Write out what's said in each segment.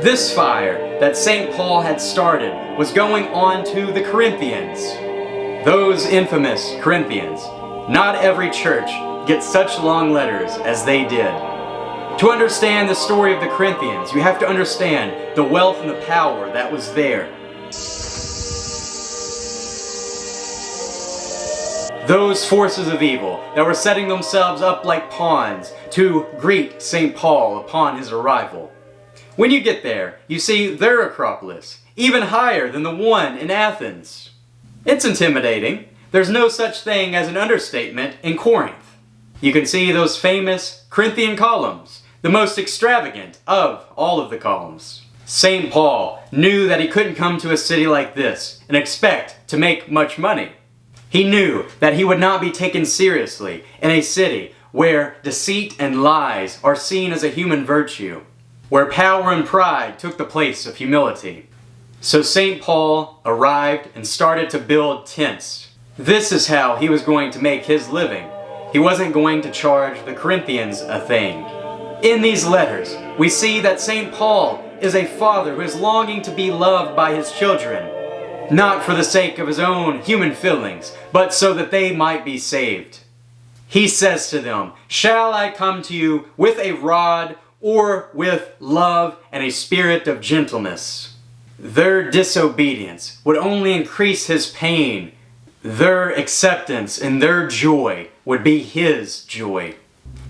This fire that St. Paul had started was going on to the Corinthians. Those infamous Corinthians. Not every church gets such long letters as they did. To understand the story of the Corinthians, you have to understand the wealth and the power that was there. Those forces of evil that were setting themselves up like pawns to greet St. Paul upon his arrival. When you get there, you see their Acropolis, even higher than the one in Athens. It's intimidating. There's no such thing as an understatement in Corinth. You can see those famous Corinthian columns, the most extravagant of all of the columns. St. Paul knew that he couldn't come to a city like this and expect to make much money. He knew that he would not be taken seriously in a city where deceit and lies are seen as a human virtue, where power and pride took the place of humility. So St. Paul arrived and started to build tents. This is how he was going to make his living. He wasn't going to charge the Corinthians a thing. In these letters, we see that St. Paul is a father who is longing to be loved by his children, not for the sake of his own human feelings, but so that they might be saved. He says to them, "Shall I come to you with a rod or with love and a spirit of gentleness?" Their disobedience would only increase his pain. Their acceptance and their joy would be his joy.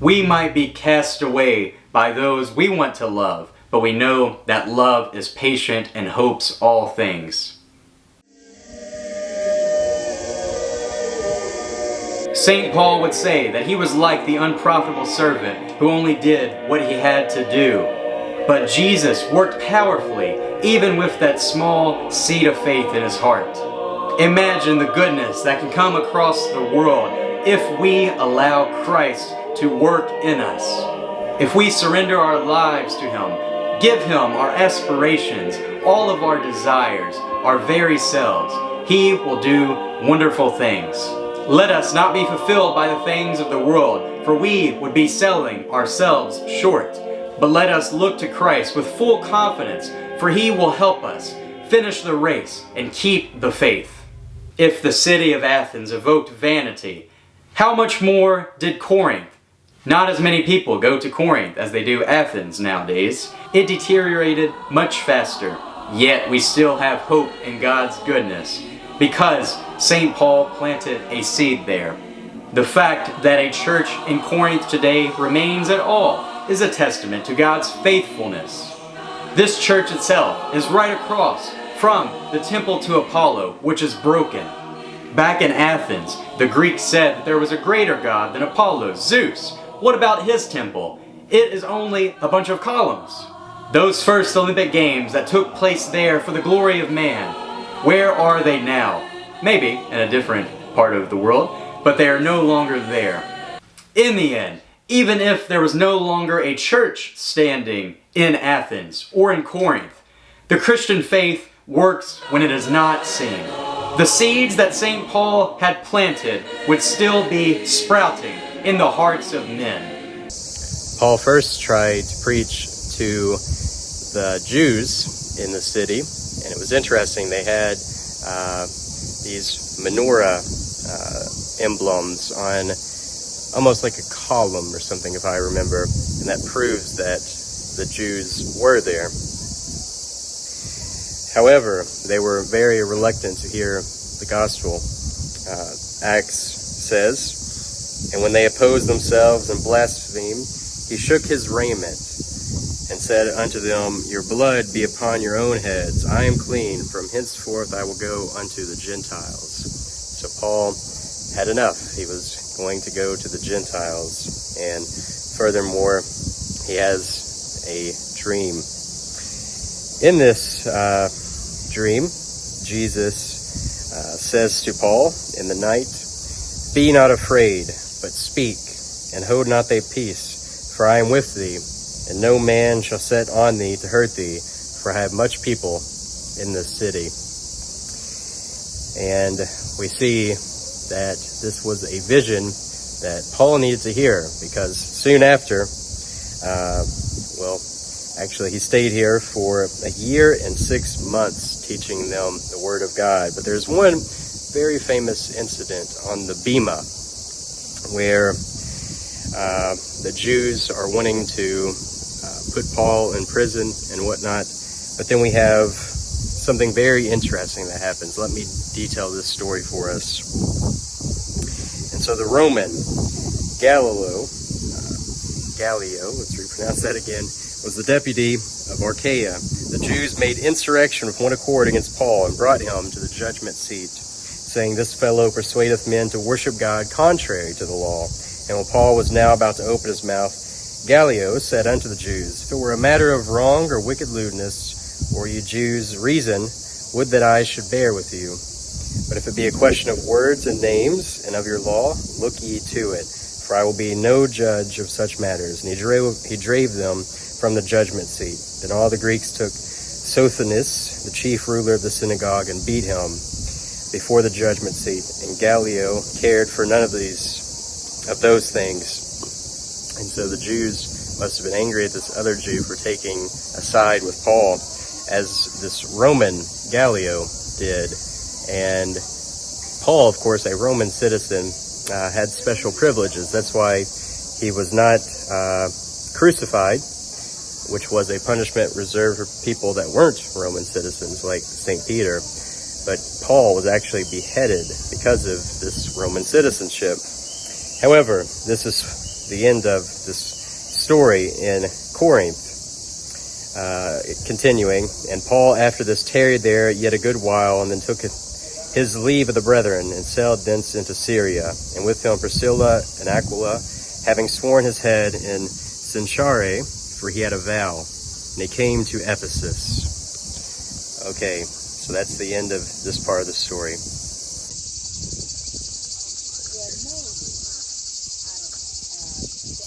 We might be cast away by those we want to love, but we know that love is patient and hopes all things. St. Paul would say that he was like the unprofitable servant who only did what he had to do. But Jesus worked powerfully, even with that small seed of faith in his heart. Imagine the goodness that can come across the world if we allow Christ to work in us. If we surrender our lives to Him, give Him our aspirations, all of our desires, our very selves, He will do wonderful things. Let us not be fulfilled by the things of the world, for we would be selling ourselves short. But let us look to Christ with full confidence, for He will help us finish the race and keep the faith. If the city of Athens evoked vanity, how much more did Corinth? Not as many people go to Corinth as they do Athens nowadays. It deteriorated much faster, yet we still have hope in God's goodness, because St. Paul planted a seed there. The fact that a church in Corinth today remains at all is a testament to God's faithfulness. This church itself is right across from the temple to Apollo, which is broken. Back in Athens, the Greeks said that there was a greater god than Apollo, Zeus. What about his temple? It is only a bunch of columns. Those first Olympic Games that took place there for the glory of man, where are they now? Maybe in a different part of the world, but they are no longer there. In the end, even if there was no longer a church standing in Athens or in Corinth, the Christian faith works when it is not seen. The seeds that St. Paul had planted would still be sprouting in the hearts of men. Paul first tried to preach to the Jews in the city, and it was interesting. They had these menorah emblems on almost like a column or something, if I remember, and that proves that the Jews were there. However, they were very reluctant to hear the gospel. Acts says, "And when they opposed themselves and blasphemed, he shook his raiment and said unto them, Your blood be upon your own heads. I am clean. From henceforth I will go unto the Gentiles." So Paul had enough. He was going to go to the Gentiles. And furthermore, he has a dream. In this dream, Jesus says to Paul in the night, "Be not afraid, but speak, and hold not thy peace, for I am with thee, and no man shall set on thee to hurt thee, for I have much people in this city." And we see that this was a vision that Paul needed to hear, because soon after, Actually, he stayed here for a year and 6 months teaching them the Word of God. But there's one very famous incident on the Bema where the Jews are wanting to put Paul in prison and whatnot. But then we have something very interesting that happens. Let me detail this story for us. And so the Roman Gallio, let's repronounce that again, was the deputy of Achaia. The Jews made insurrection with one accord against Paul and brought him to the judgment seat, saying, "This fellow persuadeth men to worship God contrary to the law." And when Paul was now about to open his mouth, Gallio said unto the Jews, "If it were a matter of wrong or wicked lewdness, or you Jews reason, would that I should bear with you. But if it be a question of words and names and of your law, look ye to it, for I will be no judge of such matters." And he drave them from the judgment seat. Then all the Greeks took Sosthenes, the chief ruler of the synagogue, and beat him before the judgment seat. And Gallio cared for none of those things. And so the Jews must have been angry at this other Jew for taking a side with Paul, as this Roman Gallio did. And Paul, of course, a Roman citizen, had special privileges. That's why he was not crucified, which was a punishment reserved for people that weren't Roman citizens, like St. Peter. But Paul was actually beheaded because of this Roman citizenship. However, this is the end of this story in Corinth. Continuing, and Paul after this tarried there yet a good while, and then took his leave of the brethren, and sailed thence into Syria, and with him Priscilla and Aquila, having sworn his head in Cenchreae, for he had a vow, and he came to Ephesus. Okay, so that's the end of this part of the story.